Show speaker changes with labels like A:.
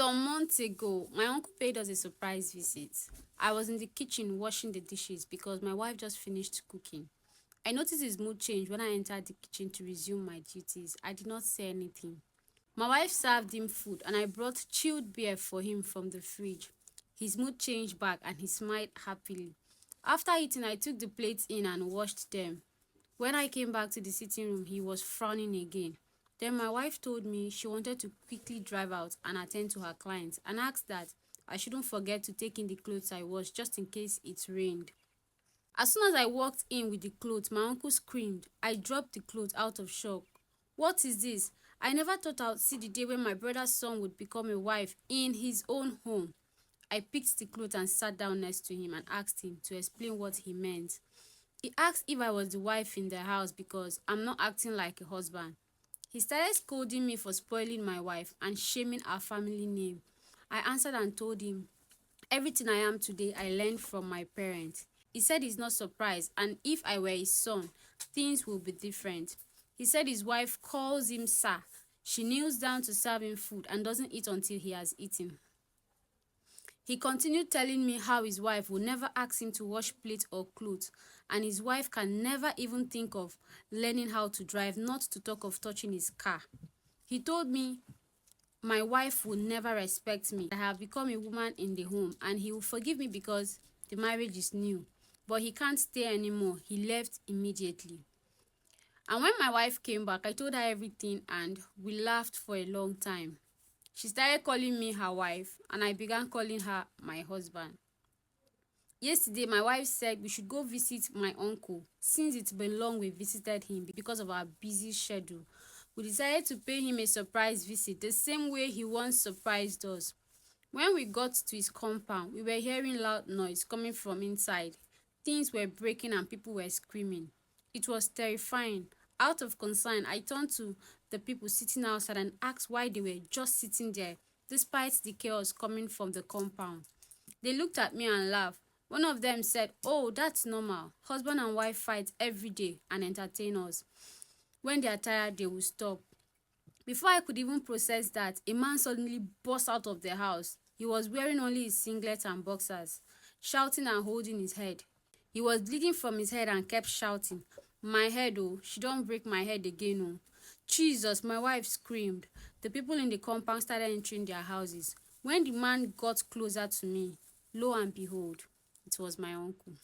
A: Some months ago, my uncle paid us a surprise visit. I was in the kitchen washing the dishes because my wife just finished cooking. I noticed his mood change when I entered the kitchen to resume my duties. I did not say anything. My wife served him food and I brought chilled beer for him from the fridge. His mood changed back and he smiled happily. After eating, I took the plates in and washed them. When I came back to the sitting room, he was frowning again. Then my wife told me she wanted to quickly drive out and attend to her clients and asked that I shouldn't forget to take in the clothes I washed just in case it rained. As soon as I walked in with the clothes, my uncle screamed. I dropped the clothes out of shock. What is this? I never thought I would see the day when my brother's son would become a wife in his own home. I picked the clothes and sat down next to him and asked him to explain what he meant. He asked if I was the wife in the house because I'm not acting like a husband. He started scolding me for spoiling my wife and shaming our family name. I answered and told him, everything I am today I learned from my parents. He said he's not surprised and if I were his son, things will be different. He said his wife calls him sir. She kneels down to serve him food and doesn't eat until he has eaten. He continued telling me how his wife would never ask him to wash plates or clothes, and his wife can never even think of learning how to drive, not to talk of touching his car. He told me my wife will never respect me. I have become a woman in the home, and he will forgive me because the marriage is new. But he can't stay anymore. He left immediately. And when my wife came back, I told her everything, and we laughed for a long time. She started calling me her wife, and I began calling her my husband. Yesterday, my wife said we should go visit my uncle since it's been long we visited him because of our busy schedule. We decided to pay him a surprise visit the same way he once surprised us. When we got to his compound, we were hearing loud noise coming from inside. Things were breaking and people were screaming. It was terrifying. Out of concern, I turned to the people sitting outside and asked why they were just sitting there, despite the chaos coming from the compound. They looked at me and laughed. One of them said, "Oh, that's normal. Husband and wife fight every day and entertain us. When they are tired, they will stop." Before I could even process that, a man suddenly burst out of the house. He was wearing only his singlet and boxers, shouting and holding his head. He was bleeding from his head and kept shouting, "My head, oh, she don't break my head again, oh." Jesus, my wife screamed. The people in the compound started entering their houses. When the man got closer to me, lo and behold, it was my uncle.